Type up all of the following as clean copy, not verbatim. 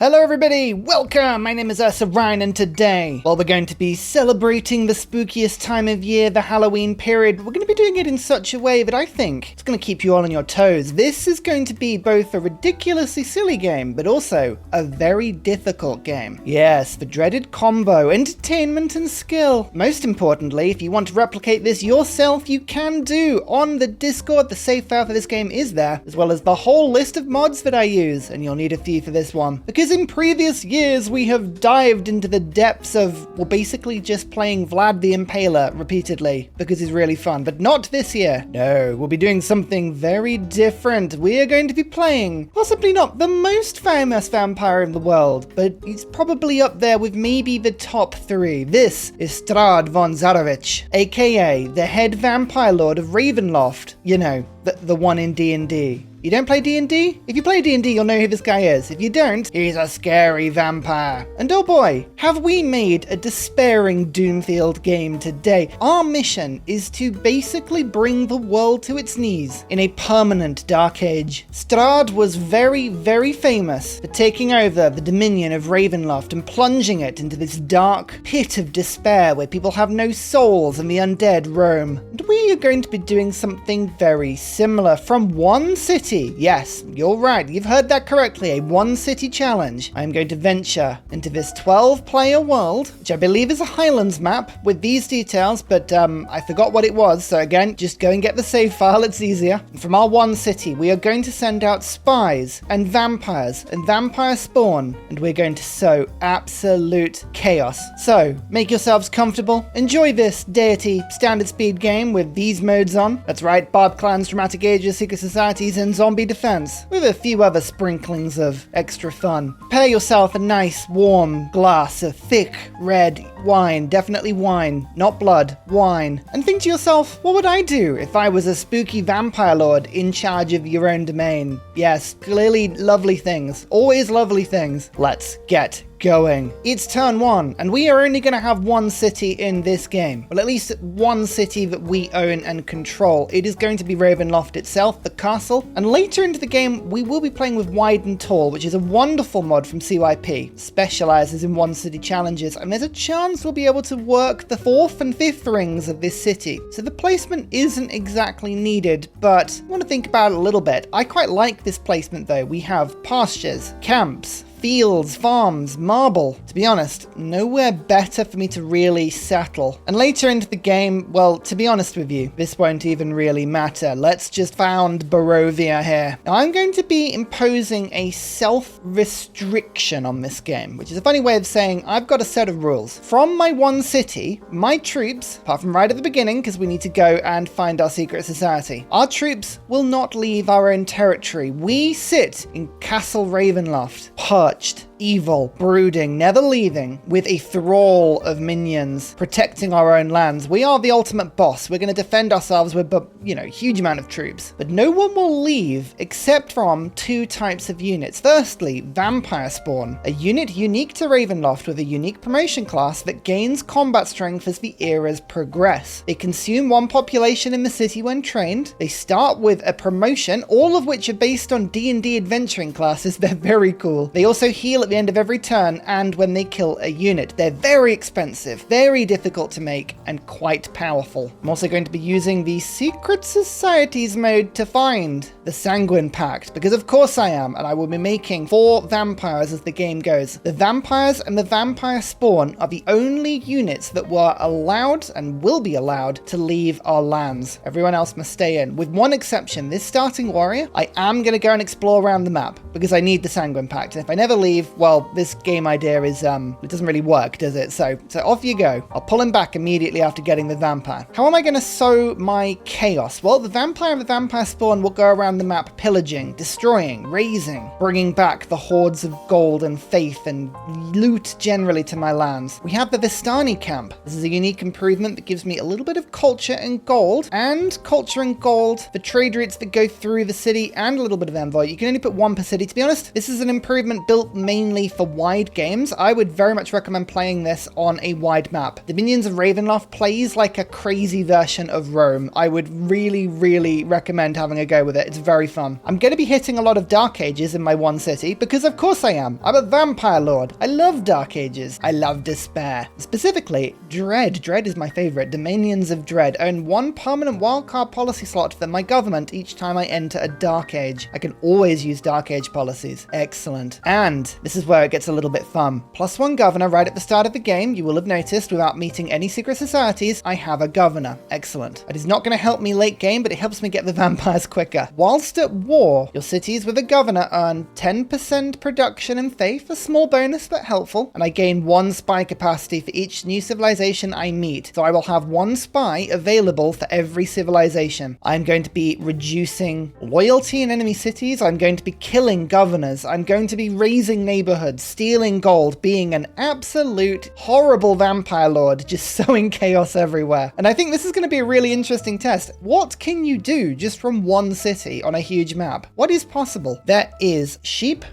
Hello everybody, welcome! My name is Ryan, and today, while we're going to be celebrating the spookiest time of year, the Halloween period, we're going to be doing it in such a way that I think it's going to keep you all on your toes. This is going to be both a ridiculously silly game, but also a very difficult game. Yes, the dreaded combo, entertainment and skill. Most importantly, if you want to replicate this yourself, you can do. On the Discord, the save file for this game is there, as well as the whole list of mods that I use, and you'll need a few for this one. Because in previous years, we have dived into the depths of, well, basically just playing Vlad the Impaler repeatedly, because it's really fun, but not this year. No, we'll be doing something very different. We are going to be playing, possibly not the most famous vampire in the world, but he's probably up there with maybe the top 3. This is Strahd von Zarovich, aka the head vampire lord of Ravenloft. You know, the one in D&D. You don't play D&D? If you play D&D, you'll know who this guy is. If you don't, he's a scary vampire. And oh boy, have we made a despairing Doom-themed game today. Our mission is to basically bring the world to its knees in a permanent dark age. Strahd was very, very famous for taking over the dominion of Ravenloft and plunging it into this dark pit of despair where people have no souls and the undead roam. And we are going to be doing something very similar from one city. Yes, you're right, you've heard that correctly, a one city challenge. I'm going to venture into this 12-player world, which I believe is a Highlands map with these details, but I forgot what it was, so again, just go and get the save file, it's easier. And from our one city, we are going to send out spies and vampire spawn, and we're going to sow absolute chaos. So, make yourselves comfortable, enjoy this deity standard speed game with these modes on. That's right, Barb Clans, Dramatic Ages, Secret Societies, and Zombie Defense, with a few other sprinklings of extra fun. Prepare yourself a nice warm glass of thick red wine, definitely wine, not blood, wine, and think to yourself, what would I do if I was a spooky vampire lord in charge of your own domain? Yes, clearly lovely things, always lovely things. Let's get going. It's turn 1, and we are only going to have one city in this game. Well, at least one city that we own and control. It is going to be Ravenloft itself, the castle, and later into the game, we will be playing with Wide and Tall, which is a wonderful mod from CYP. Specializes in one city challenges, and there's a chance we'll be able to work the 4th and 5th rings of this city. So the placement isn't exactly needed, but I want to think about it a little bit. I quite like this placement though. We have pastures, camps, fields, farms, marble. To be honest, nowhere better for me to really settle. And later into the game, well, to be honest with you, this won't even really matter. Let's just found Barovia here. Now, I'm going to be imposing a self-restriction on this game, which is a funny way of saying I've got a set of rules. From my one city, my troops, apart from right at the beginning, because we need to go and find our secret society, our troops will not leave our own territory. We sit in Castle Ravenloft, perched, evil, brooding, never leaving, with a thrall of minions protecting our own lands. We are the ultimate boss. We're going to defend ourselves with, huge amount of troops. But no one will leave except from 2 types of units. Firstly, Vampire Spawn, a unit unique to Ravenloft with a unique promotion class that gains combat strength as the eras progress. They consume 1 population in the city when trained. They start with a promotion, all of which are based on D&D adventuring classes. They're very cool. They also heal at the end of every turn, and when they kill a unit. They're very expensive, very difficult to make, and quite powerful. I'm also going to be using the Secret Societies mode to find the Sanguine Pact, because of course I am, and I will be making 4 vampires as the game goes. The vampires and the vampire spawn are the only units that were allowed and will be allowed to leave our lands. Everyone else must stay in, with one exception. This starting warrior, I am going to go and explore around the map, because I need the Sanguine Pact, and if I never leave, well, this game idea is, it doesn't really work, does it? So off you go. I'll pull him back immediately after getting the vampire. How am I going to sow my chaos? Well, the vampire and the vampire spawn will go around the map pillaging, destroying, razing, bringing back the hordes of gold and faith and loot generally to my lands. We have the Vistani camp. This is a unique improvement that gives me a little bit of culture and gold for trade routes that go through the city, and a little bit of envoy. You can only put 1 per city. To be honest, this is an improvement built mainly mainly for wide games, I would very much recommend playing this on a wide map. Dominions of Ravenloft plays like a crazy version of Rome. I would really recommend having a go with it. It's very fun. I'm going to be hitting a lot of Dark Ages in my one city, because of course I am. I'm a vampire lord. I love Dark Ages. I love despair. Specifically, Dread. Dread is my favorite. Dominions of Dread own one permanent wildcard policy slot for my government each time I enter a Dark Age. I can always use Dark Age policies. Excellent. And this is where it gets a little bit fun. +1 governor right at the start of the game. You will have noticed without meeting any secret societies, I have a governor. Excellent. It is not going to help me late game, but it helps me get the vampires quicker. Whilst at war, your cities with a governor earn 10% production and faith, a small bonus but helpful, and I gain 1 spy capacity for each new civilization I meet. So I will have 1 spy available for every civilization. I'm going to be reducing loyalty in enemy cities. I'm going to be killing governors. I'm going to be raising neighborhoods, stealing gold, being an absolute horrible vampire lord, just sowing chaos everywhere. And I think this is going to be a really interesting test. What can you do just from one city on a huge map? What is possible? There is sheep,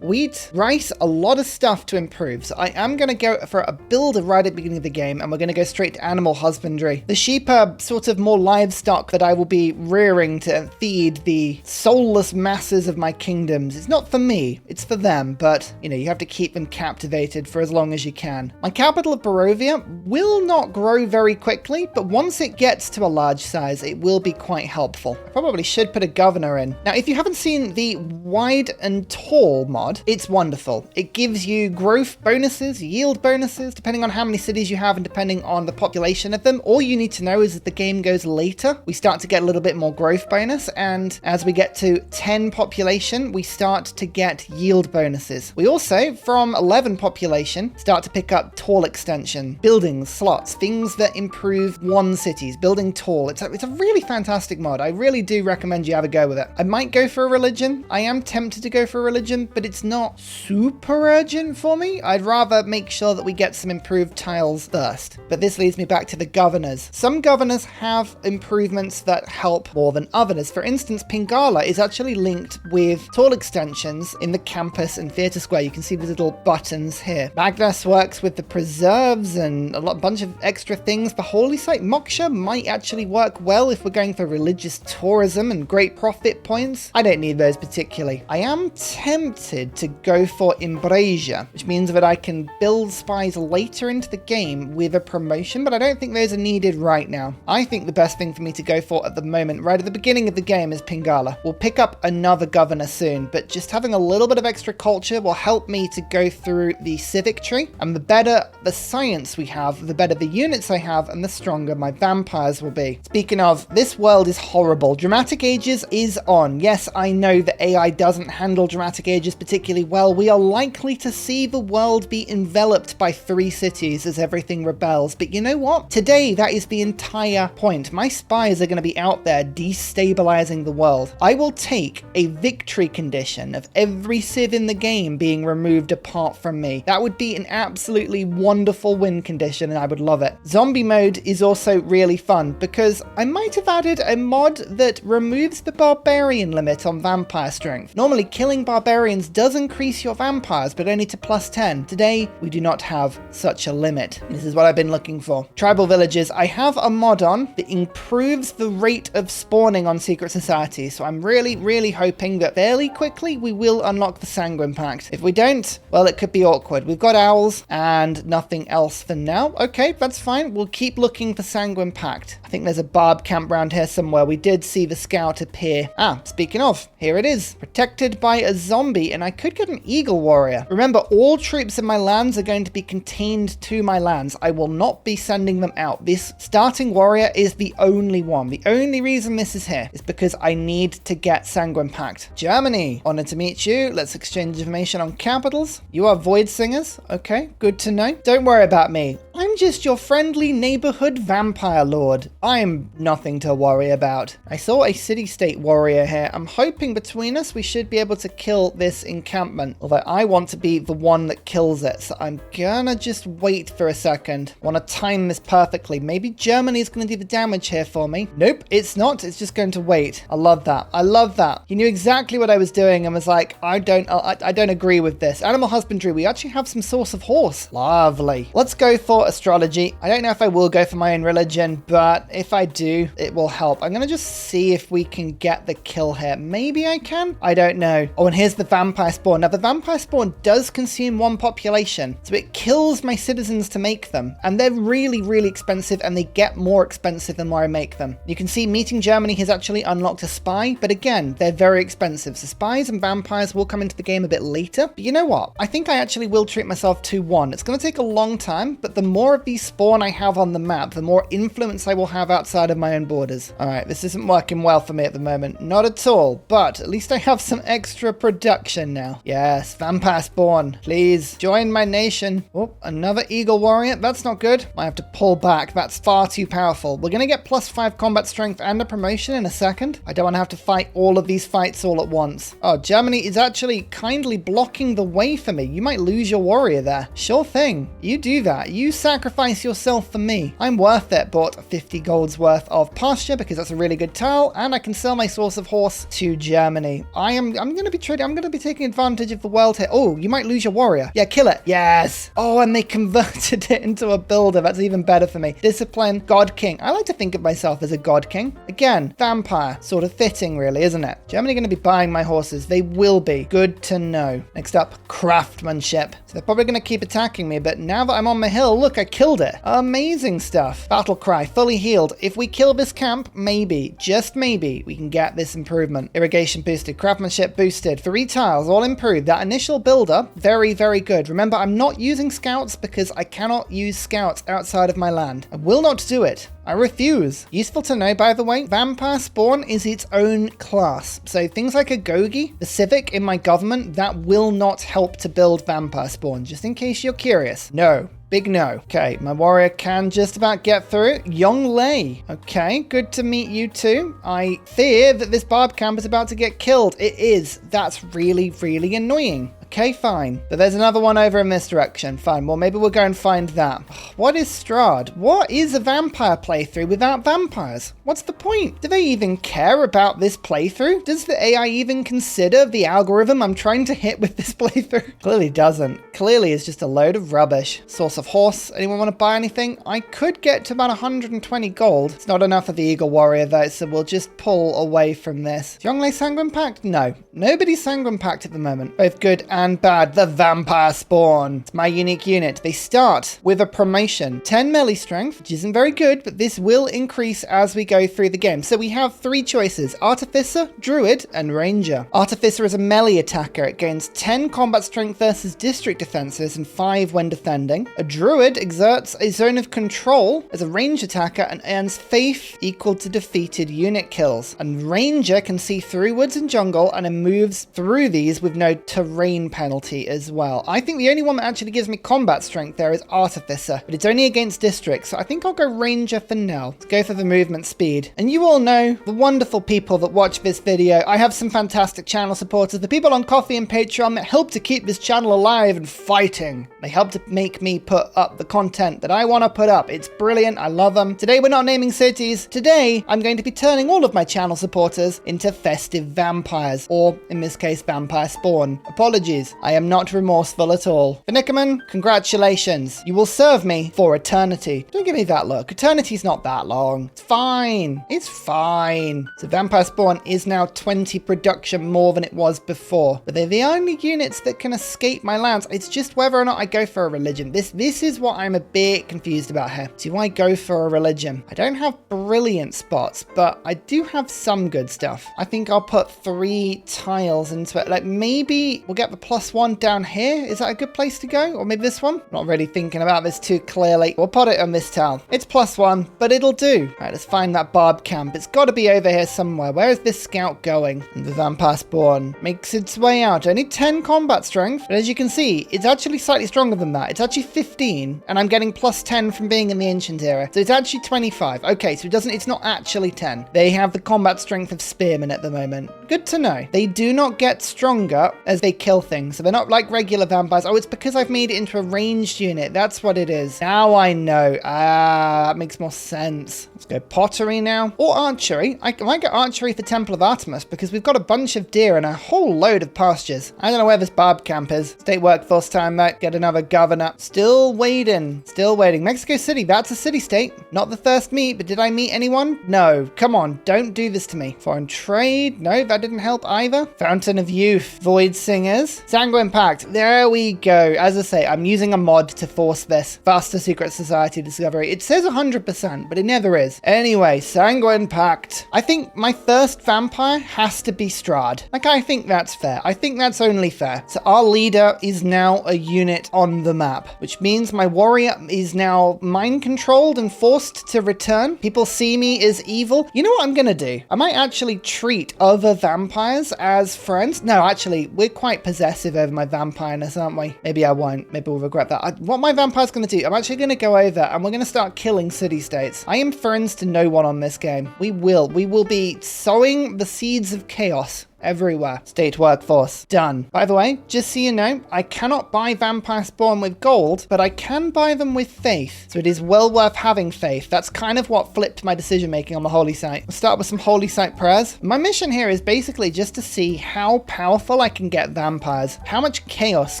wheat, rice, a lot of stuff to improve. So I am going to go for a builder right at the beginning of the game, and we're going to go straight to animal husbandry. The sheep are sort of more livestock that I will be rearing to feed the soulless masses of my kingdoms. It's not for me, it's for them, but you know, you have to keep them captivated for as long as you can. My capital of Barovia will not grow very quickly, but once it gets to a large size, it will be quite helpful. I probably should put a governor in. Now, if you haven't seen the wide and tall mod, it's wonderful. It gives you growth bonuses, yield bonuses, depending on how many cities you have and depending on the population of them. All you need to know is that the game goes later, we start to get a little bit more growth bonus, and as we get to 10 population, we start to get yield bonuses. We also, from 11 population, start to pick up tall extension, buildings, slots, things that improve one cities, building tall. It's a really fantastic mod. I really do recommend you have a go with it. I might go for a religion. I am tempted to go for a religion, but it's not super urgent for me. I'd rather make sure that we get some improved tiles first. But this leads me back to the governors. Some governors have improvements that help more than others. For instance, Pingala is actually linked with tall extensions in the campus and theatre square. You can see the little buttons here. Magnus works with the preserves and a bunch of extra things. The holy site Moksha might actually work well if we're going for religious tourism and great profit points. I don't need those particularly. I am tempted to go for Embrasia, which means that I can build spies later into the game with a promotion, but I don't think those are needed right now. I think the best thing for me to go for at the moment, right at the beginning of the game, is Pingala. We'll pick up another governor soon, but just having a little bit of extra culture will help me to go through the civic tree, and the better the science we have, the better the units I have, and the stronger my vampires will be. Speaking of, this world is horrible. Dramatic Ages is on. Yes, I know that AI doesn't handle Dramatic Ages particularly well. We are likely to see the world be enveloped by 3 cities as everything rebels, but you know what? Today, that is the entire point. My spies are going to be out there destabilizing the world. I will take a victory condition of every civ in the game being removed apart from me. That would be an absolutely wonderful win condition, and I would love it. Zombie mode is also really fun because I might have added a mod that removes the barbarian limit on vampire strength. Normally, killing barbarians does increase your vampires, but only to +10. Today, we do not have such a limit. This is what I've been looking for. Tribal villages. I have a mod on that improves the rate of spawning on secret societies, so I'm really hoping that fairly quickly we will unlock the Sanguine Pact. If we don't, well, it could be awkward. We've got owls and nothing else for now. Okay, that's fine. We'll keep looking for Sanguine Pact. I think there's a barb camp around here somewhere. We did see the scout appear. Ah, speaking of, here it is. Protected by a zombie, and I could get an eagle warrior. Remember, all troops in my lands are going to be contained to my lands. I will not be sending them out. This starting warrior is the only one. The only reason this is here is because I need to get Sanguine Pact. Germany, honored to meet you. Let's exchange information on capitals. You are Void Singers. Okay, good to know. Don't worry about me. I'm just your friendly neighborhood vampire lord. I'm nothing to worry about. I saw a city-state warrior here. I'm hoping between us we should be able to kill this encampment. Although I want to be the one that kills it. So I'm gonna just wait for a second. I want to time this perfectly. Maybe Germany is going to do the damage here for me. Nope, it's not. It's just going to wait. I love that. I love that. He knew exactly what I was doing and was like, I don't agree with this. Animal husbandry. We actually have some source of horse. Lovely. Let's go for astrology. I don't know if I will go for my own religion, but if I do, it will help. I'm going to just see if we can get the kill here. Maybe I can? I don't know. Oh, and here's the vampire spawn. Now, the vampire spawn does consume one population, so it kills my citizens to make them. And they're really, really expensive, and they get more expensive the more I make them. You can see meeting Germany has actually unlocked a spy, but again, they're very expensive. So spies and vampires will come into the game a bit later. But you know what? I think I actually will treat myself 2-1. It's going to take a long time, but the more of these spawn I have on the map, the more influence I will have outside of my own borders. All right, this isn't working well for me at the moment. Not at all, but at least I have some extra production now. Yes, vampire spawn. Please join my nation. Oh, another eagle warrior. That's not good. I have to pull back. That's far too powerful. We're going to get +5 combat strength and a promotion in a second. I don't want to have to fight all of these fights all at once. Oh, Germany is actually kindly blocking the way for me. You might lose your warrior there. Sure thing. You do that. You sacrifice yourself for me. I'm worth it. Bought 50 gold's worth of pasture because that's a really good tile, and I can sell my source of horse to Germany. I'm going to be trading. I'm going to be taking advantage of the world here. Oh, you might lose your warrior. Yeah, kill it. Yes. Oh, and they converted it into a builder. That's even better for me. Discipline, God King. I like to think of myself as a God King. Again, vampire. Sort of fitting, really, isn't it? Germany going to be buying my horses. They will be. Good to know. Next up, craftsmanship. So they're probably going to keep attacking me, but now that I'm on my hill, look, I killed it. Amazing stuff. Battle cry, fully healed. If we kill this camp, maybe, just maybe, we can get this improvement. Irrigation boosted, craftsmanship boosted, 3 tiles, all improved. That initial builder, very, very good. Remember, I'm not using scouts because I cannot use scouts outside of my land. I will not do it. I refuse. Useful to know, by the way, vampire spawn is its own class. So things like a Gogi, the civic in my government, that will not help to build vampire spawn, just in case you're curious. No. Big no. Okay, my warrior can just about get through. Yonglei. Okay, good to meet you too. I fear that this barb camp is about to get killed. It is. That's really, really annoying. Okay, fine. But there's another one over in this direction. Fine. Well, maybe we'll go and find that. What is Strahd? What is a vampire playthrough without vampires? What's the point? Do they even care about this playthrough? Does the AI even consider the algorithm I'm trying to hit with this playthrough? Clearly doesn't. Clearly it's just a load of rubbish. Source of horse. Anyone want to buy anything? I could get to about 120 gold. It's not enough for the eagle warrior though, so we'll just pull away from this. Yonglei sanguine pact? No. Nobody's sanguine pact at the moment. Both good and bad. The vampire spawn. It's my unique unit. They start with a promotion. 10 melee strength, which isn't very good, but this will increase as we go through the game. So we have 3 choices: Artificer, Druid, and Ranger. Artificer is a melee attacker. It gains 10 combat strength versus district defenses and 5 when defending. A Druid exerts a zone of control as a range attacker and earns faith equal to defeated unit kills. And Ranger can see through woods and jungle and it moves through these with no terrain penalty as well. I think the only one that actually gives me combat strength there is Artificer, but it's only against districts, so I think I'll go Ranger for now. Let's go for the movement speed. And you all know, the wonderful people that watch this video, I have some fantastic channel supporters, the people on Coffee and Patreon that help to keep this channel alive and fighting. They help to make me put up the content that I want to put up. It's brilliant. I love them. Today we're not naming cities. Today I'm going to be turning all of my channel supporters into festive vampires, or in this case vampire spawn. Apologies. I am not remorseful at all. Finickerman, congratulations. You will serve me for eternity. Don't give me that look. Eternity's not that long. It's fine. It's fine. So vampire spawn is now 20 production more than it was before. But they're the only units that can escape my lands. It's just whether or not I go for a religion. This is what I'm a bit confused about here. Do I go for a religion? I don't have brilliant spots, but I do have some good stuff. I think I'll put 3 tiles into it. Like maybe we'll get the +1 down here. Is that a good place to go? Or maybe this one? Not really thinking about this too clearly. We'll put it on this tile. It's +1, but it'll do. All right, let's find that barb camp. It's got to be over here somewhere. Where is this scout going? And the vampire spawn makes its way out. Only 10 combat strength, but as you can see, it's actually slightly stronger than that. It's actually 15, and I'm getting +10 from being in the ancient era. So it's actually 25. Okay, so it's not actually 10. They have the combat strength of spearmen at the moment. Good to know. They do not get stronger as they kill things, so they're not like regular vampires. Oh, it's because I've made it into a ranged unit. That's what it is. Now I know. Ah, that makes more sense. Let's go pottery now. Or archery. I might get archery for Temple of Artemis because we've got a bunch of deer and a whole load of pastures. I don't know where this barb camp is. State workforce time, mate. Get another governor. Still waiting. Still waiting. Mexico City, that's a city-state. Not the first meet, but did I meet anyone? No. Come on, don't do this to me. Foreign trade. No, that didn't help either. Fountain of Youth. Void Singers. Sanguine Pact. There we go. As I say, I'm using a mod to force this. Faster Secret Society discovery. It says 100%, but it never is. Anyway, Sanguine Pact. I think my first vampire has to be Strahd. Like, I think that's fair. I think that's only fair. So our leader is now a unit on the map, which means my warrior is now mind controlled and forced to return. People see me as evil. You know what I'm gonna do? I might actually treat other vampires as friends. No, actually, we're quite possessive over my vampireness, aren't we? Maybe I won't. Maybe we'll regret that. What my vampire's gonna do, I'm actually gonna go over and we're gonna start killing city-states. I am friends to no one on this game. We will be sowing the seeds of chaos everywhere. State workforce. Done. By the way, just so you know, I cannot buy vampire spawn with gold, but I can buy them with faith. So it is well worth having faith. That's kind of what flipped my decision making on the holy site. We'll start with some holy site prayers. My mission here is basically just to see how powerful I can get vampires. How much chaos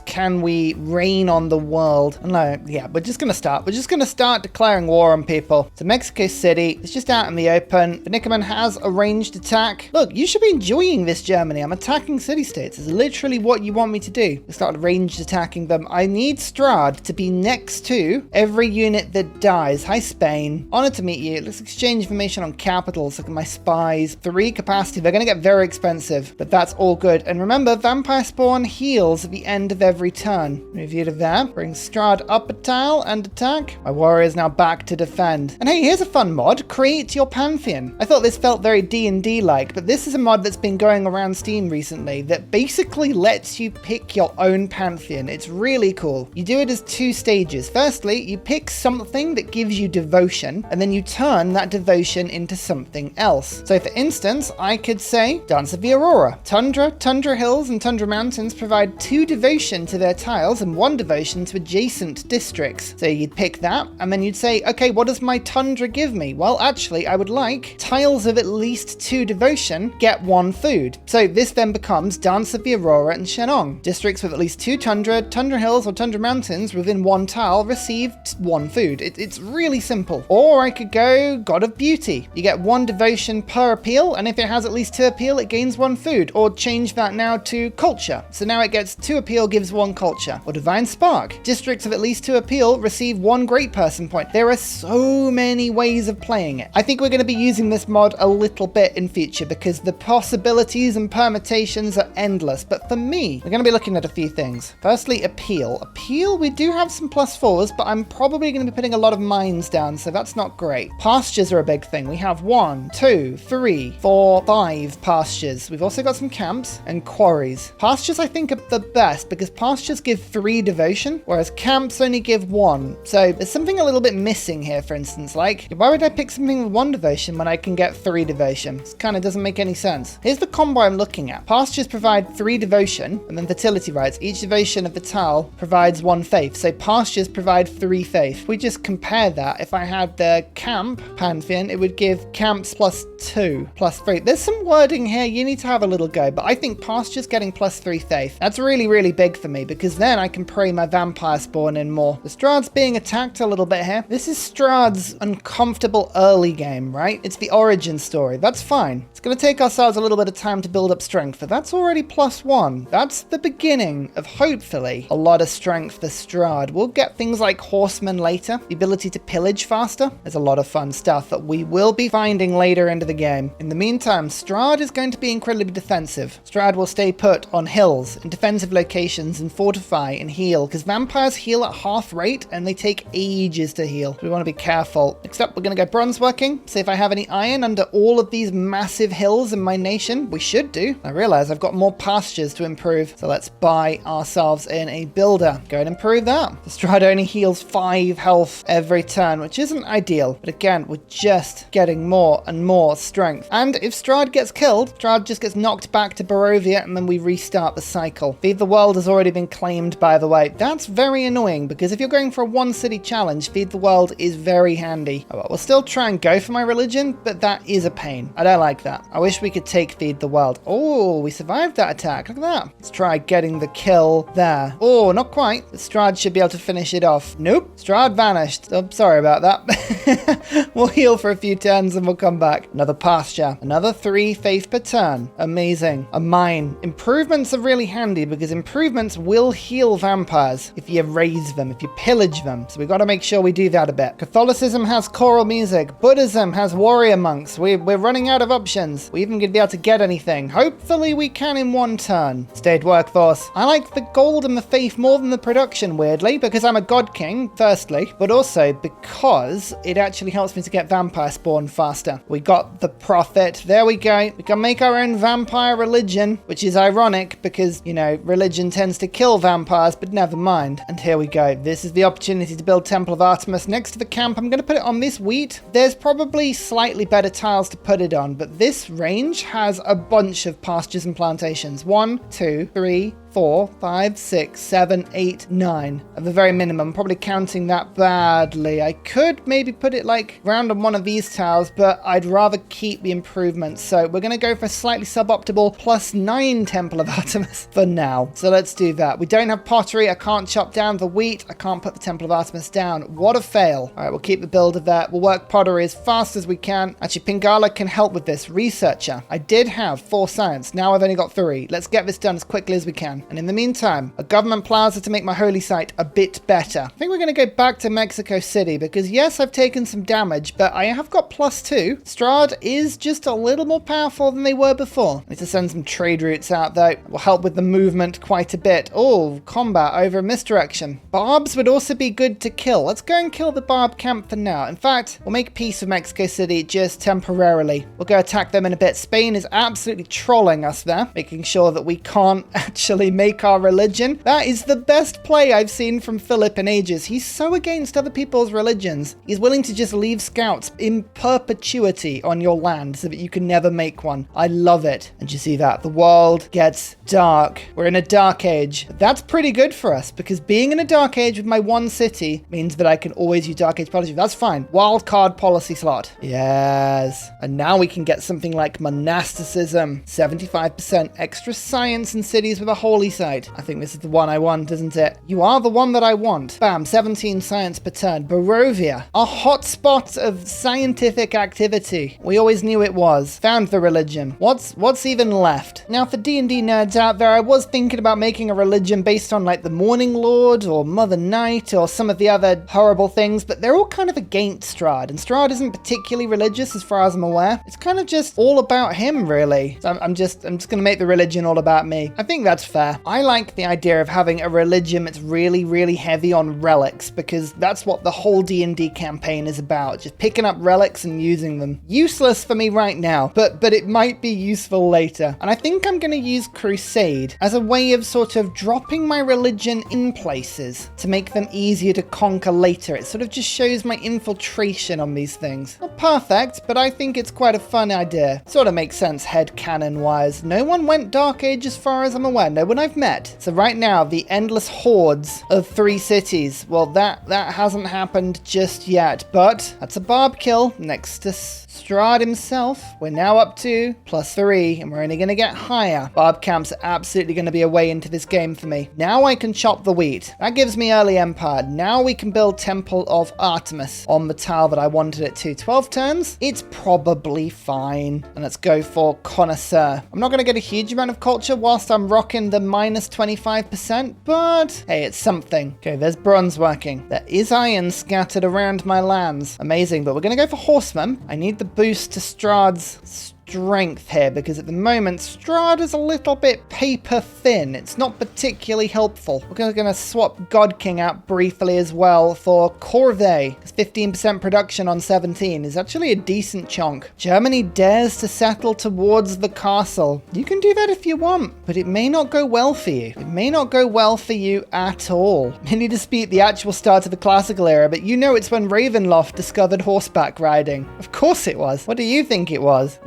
can we rain on the world? And yeah, we're just gonna start. We're just gonna start declaring war on people. So Mexico City, it's just out in the open. Vanickman has a ranged attack. Look, you should be enjoying this Germany. I'm attacking city-states. It's literally what you want me to do. We started ranged attacking them. I need Strahd to be next to every unit that dies. Hi, Spain. Honored to meet you. Let's exchange information on capitals. Look at my spies. 3 capacity. They're going to get very expensive, but that's all good. And remember, vampire spawn heals at the end of every turn. Move you to there. Bring Strahd up a tile and attack. My warrior is now back to defend. And hey, here's a fun mod. Create your Pantheon. I thought this felt very D&D-like, but this is a mod that's been going around Steam recently that basically lets you pick your own Pantheon. It's really cool. You do it as 2 stages. Firstly, you pick something that gives you devotion, and then you turn that devotion into something else. So for instance, I could say Dance of the Aurora. Tundra Hills and Tundra Mountains provide 2 devotion to their tiles and 1 devotion to adjacent districts. So you'd pick that, and then you'd say, okay, what does my Tundra give me? Well, actually, I would like tiles of at least 2 devotion get 1 food. So this then becomes Dance of the Aurora and Shenong. Districts with at least 2 Tundra Hills or Tundra Mountains within 1 tile received 1 food. It's really simple. Or I could go God of Beauty. You get 1 devotion per appeal, and if it has at least 2 appeal, it gains 1 food. Or change that now to Culture. So now it gets 2 appeal, gives 1 culture. Or Divine Spark. Districts of at least 2 appeal receive 1 great person point. There are so many ways of playing it. I think we're going to be using this mod a little bit in future because the possibilities and permutations are endless, but for me, we're going to be looking at a few things. Firstly, appeal. Appeal, we do have some +4s, but I'm probably going to be putting a lot of mines down, so that's not great. Pastures are a big thing. We have 1, 2, 3, 4, 5 pastures. We've also got some camps and quarries. Pastures, I think, are the best because pastures give 3 devotion, whereas camps only give 1. So there's something a little bit missing here, for instance. Like, why would I pick something with 1 devotion when I can get 3 devotion? This kind of doesn't make any sense. Here's the combo I'm looking at. Pastures provide 3 devotion, and then fertility rights. Each devotion of the tile provides 1 faith. So pastures provide 3 faith. If we just compare that, if I had the camp Pantheon, it would give camps +2, +3. There's some wording here you need to have a little go, but I think pastures getting +3 faith. That's really, really big for me because then I can pray my vampire spawn in more. The Strahd's being attacked a little bit here. This is Strahd's uncomfortable early game, right? It's the origin story. That's fine. It's going to take ourselves a little bit of time to build up strength, but that's already +1. That's the beginning of hopefully a lot of strength for Strahd. We'll get things like horsemen later, the ability to pillage faster. There's a lot of fun stuff that we will be finding later into the game. In the meantime, Strahd is going to be incredibly defensive. Strahd will stay put on hills, in defensive locations, and fortify and heal, because vampires heal at half rate and they take ages to heal. So we want to be careful. Next up, we're going to go bronze working, see if I have any iron under all of these massive hills in my nation. We should do. I realize I've got more pastures to improve, so let's buy ourselves in a builder. Go and improve that. The Strahd only heals 5 health every turn, which isn't ideal, but again, we're just getting more and more strength. And if Strahd gets killed, Strahd just gets knocked back to Barovia, and then we restart the cycle. Feed the World has already been claimed, by the way. That's very annoying, because if you're going for a 1-city challenge, Feed the World is very handy. Oh, well, we'll still try and go for my religion, but that is a pain. I don't like that. I wish we could take Feed the World. Oh, we survived that attack. Look at that. Let's try getting the kill there. Oh, not quite. But Strahd should be able to finish it off. Nope. Strahd vanished. Oh, sorry about that. We'll heal for a few turns and we'll come back. Another pasture. Another 3 faith per turn. Amazing. A mine. Improvements are really handy because improvements will heal vampires if you raise them, if you pillage them. So we've got to make sure we do that a bit. Catholicism has choral music. Buddhism has warrior monks. We're running out of options. We even gonna be able to get anything. Hopefully we can in 1 turn. State workforce. I like the gold and the faith more than the production, weirdly, because I'm a god king, firstly, but also because it actually helps me to get vampire spawn faster. We got the prophet. There we go. We can make our own vampire religion, which is ironic because, you know, religion tends to kill vampires, but never mind. And here we go. This is the opportunity to build Temple of Artemis next to the camp. I'm going to put it on this wheat. There's probably slightly better tiles to put it on, but this range has a bunch of pastures and plantations. 1, 2, 3, 4, 5, 6, 7, 8, 9 at the very minimum. Probably counting that badly. I could maybe put it like round on one of these tiles, but I'd rather keep the improvements. So we're going to go for a slightly suboptimal +9 Temple of Artemis for now. So let's do that. We don't have pottery. I can't chop down the wheat. I can't put the Temple of Artemis down. What a fail. All right, we'll keep the builder there. We'll work pottery as fast as we can. Actually, Pingala can help with this. Researcher. I did have 4 science. Now I've only got 3. Let's get this done as quickly as we can. And in the meantime, a government plaza to make my holy site a bit better. I think we're going to go back to Mexico City because yes, I've taken some damage, but I have got +2. Strahd is just a little more powerful than they were before. I need to send some trade routes out though. It will help with the movement quite a bit. Oh, combat over misdirection. Barbs would also be good to kill. Let's go and kill the Barb camp for now. In fact, we'll make peace with Mexico City just temporarily. We'll go attack them in a bit. Spain is absolutely trolling us there, making sure that we can't actually make our religion. That is the best play I've seen from Philip in ages. He's so against other people's religions. He's willing to just leave scouts in perpetuity on your land so that you can never make one. I love it. And you see that? The world gets dark. We're in a dark age. That's pretty good for us because being in a dark age with my 1 city means that I can always use dark age policy. That's fine. Wild card policy slot. Yes. And now we can get something like monasticism. 75% extra science in cities with a holy site. I think this is the one I want, isn't it? You are the one that I want. Bam, 17 science per turn. Barovia, a hotspot of scientific activity. We always knew it was. Found the religion. What's even left? Now, for D&D nerds out there, I was thinking about making a religion based on like the Morning Lord or Mother Night or some of the other horrible things, but they're all kind of against Strahd, and Strahd isn't particularly religious as far as I'm aware. It's kind of just all about him, really. So I'm just gonna make the religion all about me. I think that's fair. I like the idea of having a religion that's really, really heavy on relics because that's what the whole D&D campaign is about. Just picking up relics and using them. Useless for me right now, but it might be useful later. And I think I'm going to use Crusade as a way of sort of dropping my religion in places to make them easier to conquer later. It sort of just shows my infiltration on these things. Not perfect, but I think it's quite a fun idea. Sort of makes sense headcanon wise. No one went Dark Age as far as I'm aware. Nobody when I've met. So right now, the endless hordes of 3 cities, well, that hasn't happened just yet, but that's a barb kill next to Strahd himself. We're now up to +3, and we're only going to get higher. Barb camps are absolutely going to be a way into this game for me. Now I can chop the wheat. That gives me early empire. Now we can build Temple of Artemis on the tile that I wanted it to. 12 turns? It's probably fine. And let's go for connoisseur. I'm not going to get a huge amount of culture whilst I'm rocking the -25%, but hey, it's something. Okay, there's bronze working. There is iron scattered around my lands. Amazing, but we're going to go for horsemen. I need the boost to Strahd's strength here, because at the moment Strahd is a little bit paper thin. It's not particularly helpful. We're going to swap God King out briefly as well for Corvée, because 15% production on 17 is actually a decent chunk. Germany dares to settle towards the castle. You can do that if you want, but it may not go well for you. It may not go well for you at all. We need to speak the actual start of the classical era, but you know it's when Ravenloft discovered horseback riding. Of course it was. What do you think it was?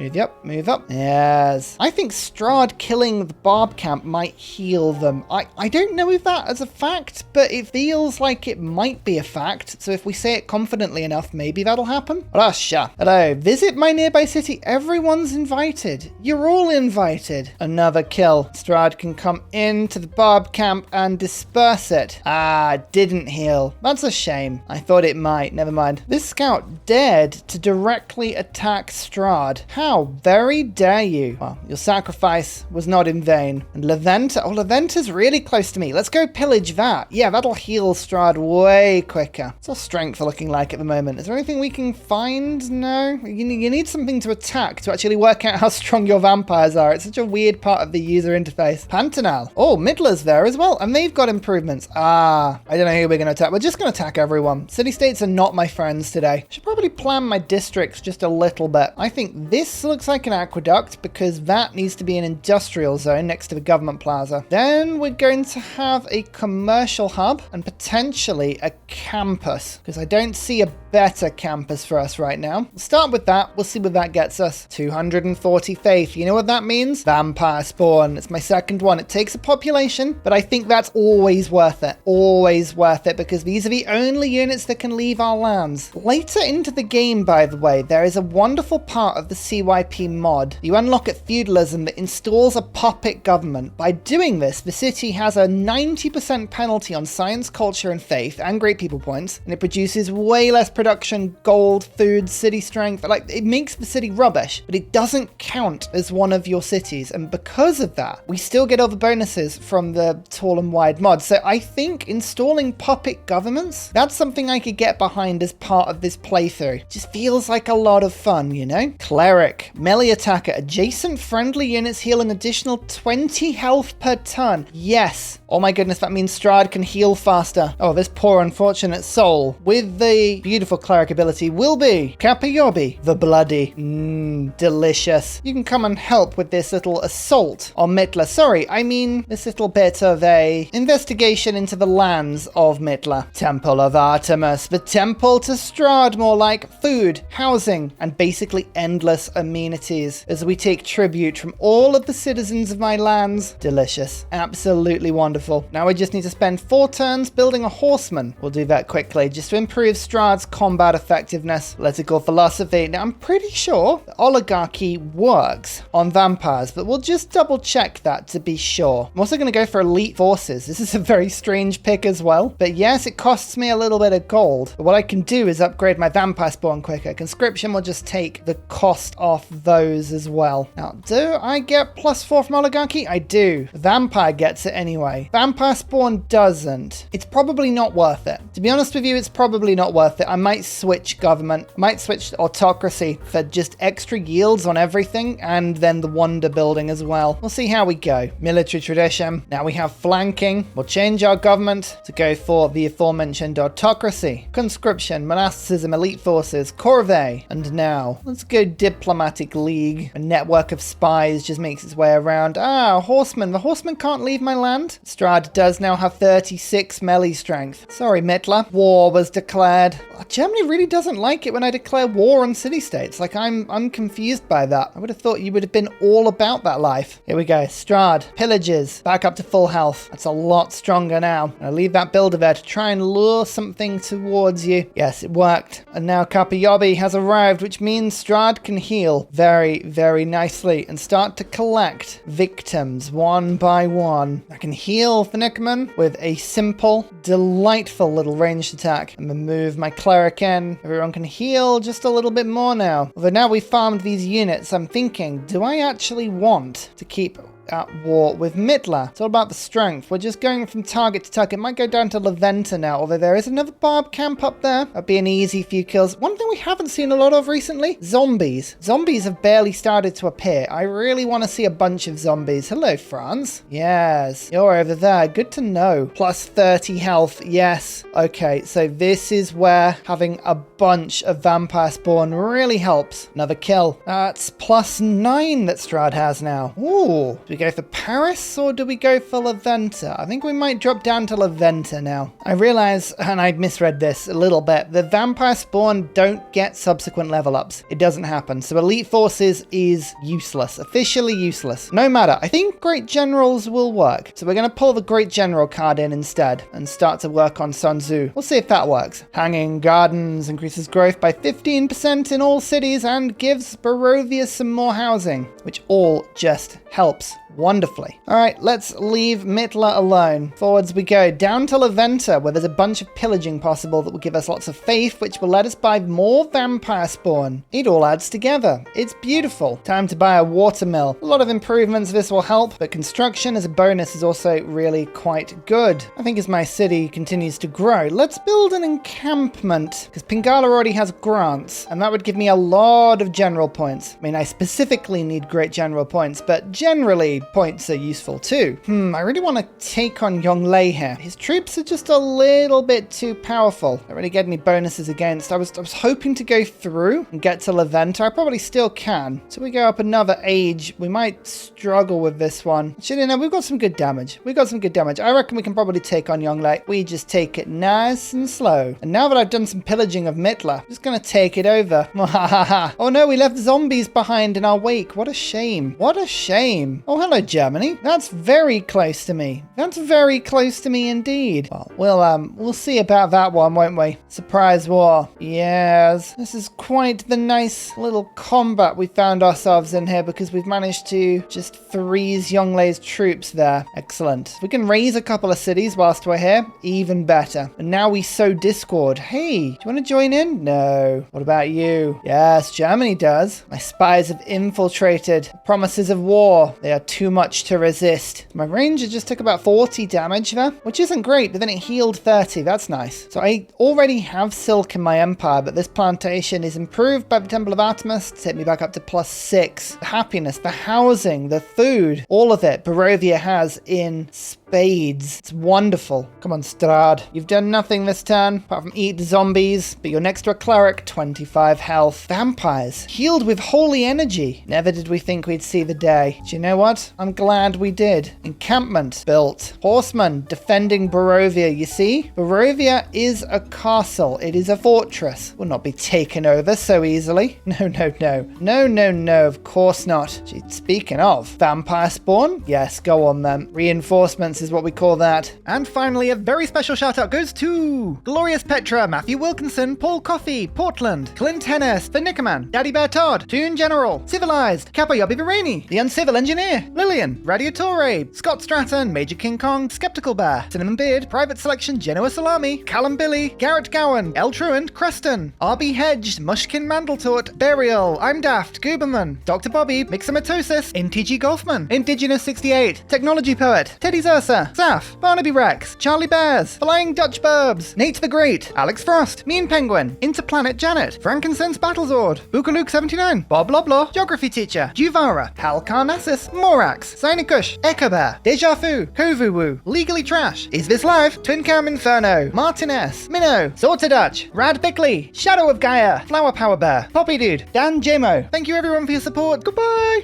Move up. Yes. I think Strahd killing the barb camp might heal them. I don't know if that is a fact, but it feels like it might be a fact. So if we say it confidently enough, maybe that'll happen. Russia. Hello. Visit my nearby city. Everyone's invited. You're all invited. Another kill. Strahd can come into the barb camp and disperse it. Ah, didn't heal. That's a shame. I thought it might. Never mind. This scout dared to directly attack Strahd. How very dare you? Well, your sacrifice was not in vain. And Levent, oh, Leventa's really close to me. Let's go pillage that. Yeah, that'll heal Strahd way quicker. What's our strength looking like at the moment? Is there anything we can find? No? You need something to attack to actually work out how strong your vampires are. It's such a weird part of the user interface. Pantanal. Oh, Midler's there as well, and they've got improvements. Ah, I don't know who we're going to attack. We're just going to attack everyone. City-states are not my friends today. Should probably plan my districts just a little bit. I think this looks like an aqueduct because that needs to be an industrial zone next to the government plaza. Then we're going to have a commercial hub and potentially a campus, because I don't see a better campus for us right now. We'll start with that. We'll see what that gets us. 240 faith. You know what that means? Vampire spawn. It's my second one. It takes a population, but I think that's always worth it. Always worth it, because these are the only units that can leave our lands. Later into the game, by the way, there is a wonderful part of the CYP mod you unlock at feudalism that installs a puppet government. By doing this, the city has a 90% penalty on science, culture, and faith, and great people points, and it produces way less production, gold, food, city strength. Like, it makes the city rubbish, but it doesn't count as one of your cities, and because of that, we still get all the bonuses from the tall and wide mod. So I think installing puppet governments, that's something I could get behind as part of this playthrough. Just feels like a lot of fun, you know? Cleric, melee attacker, adjacent friendly units heal an additional 20 health per turn. Yes. Oh my goodness, that means Strahd can heal faster. Oh, this poor unfortunate soul with the beautiful cleric ability will be Kapayobi the Bloody. Delicious. You can come and help with this little assault on Mittler. Sorry, I mean this little bit of a investigation into the lands of Mittler. Temple of Artemis, the temple to Strahd, more like food, housing, and basically endless amenities as we take tribute from all of the citizens of my lands. Delicious. Absolutely wonderful. Now we just need to spend 4 turns building a horseman. We'll do that quickly just to improve Strahd's combat effectiveness. Political philosophy. Now I'm pretty sure the oligarchy works on vampires, but we'll just double check that to be sure. I'm also going to go for elite forces. This is a very strange pick as well, but yes, it costs me a little bit of gold. But what I can do is upgrade my vampire spawn quicker. Conscription will just take the cost off those as well. Now, do I get +4 from oligarchy? I do. Vampire gets it anyway. Vampire spawn doesn't. It's probably not worth it. To be honest with you, it's probably not worth it. I might switch government. I might switch to autocracy for just extra yields on everything, and then the wonder building as well. We'll see how we go. Military tradition. Now we have flanking. We'll change our government to go for the aforementioned autocracy. Conscription, monasticism, elite forces, corvée. And now, let's go diplomatic league. A network of spies just makes its way around. Ah, horsemen. The horsemen can't leave my land. It's Strahd does now have 36 melee strength. Sorry, Mittler. War was declared. Germany really doesn't like it when I declare war on city-states. Like, I'm confused by that. I would have thought you would have been all about that life. Here we go. Strahd. Pillages. Back up to full health. That's a lot stronger now. I'll leave that builder there to try and lure something towards you. Yes, it worked. And now Kapayobi has arrived, which means Strahd can heal very, very nicely and start to collect victims one by one. I can heal Finickerman with a simple, delightful little ranged attack. I'm going to move my cleric in. Everyone can heal just a little bit more now. Although now we've farmed these units, I'm thinking, do I actually want to keep at war with Mittler? It's all about the strength. We're just going from target to target. It might go down to Laventa now, although there is another barb camp up there. That'd be an easy few kills. One thing we haven't seen a lot of recently, zombies. Zombies have barely started to appear. I really want to see a bunch of zombies. Hello, France. Yes, you're over there. Good to know. Plus 30 health. Yes. Okay, so this is where having a bunch of vampire spawn really helps. Another kill. That's plus 9 that Strahd has now. Ooh. Do we go for Paris or do we go for Laventa? I think we might drop down to Laventa now. I realize, and I misread this a little bit, the vampire spawn don't get subsequent level ups. It doesn't happen. So elite forces is useless, officially useless. No matter. I think great generals will work. So we're going to pull the great general card in instead and start to work on Sun Tzu. We'll see if that works. Hanging Gardens increases growth by 15% in all cities and gives Barovia some more housing, which all just helps wonderfully. All right, let's leave Mittler alone. Forwards we go, down to Laventa, where there's a bunch of pillaging possible that will give us lots of faith, which will let us buy more vampire spawn. It all adds together. It's beautiful. Time to buy a watermill. A lot of improvements this will help, but construction as a bonus is also really quite good. I think as my city continues to grow, let's build an encampment, because Pingala already has grants, and that would give me a lot of general points. I mean, I specifically need great general points, but generally, points are useful too. I really want to take on Yonglei here. His troops are just a little bit too powerful. Don't really get any bonuses against. I was hoping to go through and get to Laventa. I probably still can. So we go up another age. We might struggle with this one. Actually, no, we've got some good damage. I reckon we can probably take on Yonglei. We just take it nice and slow. And now that I've done some pillaging of Mittler, I'm just going to take it over. Oh no, we left zombies behind in our wake. What a shame. What a shame. Oh, hello, Germany. That's very close to me. That's very close to me indeed. Well, we'll see about that one, won't we? Surprise war. Yes. This is quite the nice little combat we found ourselves in here because we've managed to just freeze Yonglei's troops there. Excellent. If we can raise a couple of cities whilst we're here, even better. And now we sow discord. Hey, do you want to join in? No. What about you? Yes, Germany does. My spies have infiltrated. Promises of war. They are too much to resist. My ranger just took about 40 damage there, which isn't great, but then it healed 30. That's nice. So I already have silk in my empire, but this plantation is improved by the Temple of Artemis to take me back up to plus 6. The happiness, the housing, the food, all of it Barovia has in spades. It's wonderful. Come on, Strahd. You've done nothing this turn, apart from eat zombies, but you're next to a cleric, 25 health. Vampires, healed with holy energy. Never did we think we'd see the day. Do you know what? I'm glad we did. Encampment built. Horsemen defending Barovia. You see? Barovia is a castle. It is a fortress. Will not be taken over so easily. No, no, no. No, no, no. Of course not. Gee, speaking of, vampire spawn? Yes, go on then. Reinforcements is what we call that. And finally, a very special shout out goes to Glorious Petra, Matthew Wilkinson, Paul Coffey, Portland, Clint Hennis, The Nickerman, Daddy Bear Todd, Toon General, Civilized, Kapayobi Virani, The Uncivil Engineer, Lillian, Radiatore, Scott Stratton, Major King Kong, Skeptical Bear, Cinnamon Beard, Private Selection, Genoa Salami, Callum Billy, Garrett Gowan, El Truant, Creston, RB Hedged, Mushkin Mandletort, Burial, I'm Daft, Gooberman, Dr. Bobby, Mixomatosis, NTG Golfman, Indigenous 68, Technology Poet, Teddy Zersa, Saf, Barnaby Rex, Charlie Bears, Flying Dutch Burbs, Nate the Great, Alex Frost, Mean Penguin, Interplanet Janet, Frankincense Battlezord, Bukaluke 79, Bob Loblaw, Geography Teacher, Juvara, Hal Carnassus, Morax, Sinikush, Echo Bear, Deja Fu, Kovuwu, Legally Trash, Is This Live, Twin Cam Inferno, Martin S, Minnow, Sorted Dutch, Rad Bickley, Shadow of Gaia, Flower Power Bear, Poppy Dude, Dan Jamo. Thank you everyone for your support. Goodbye!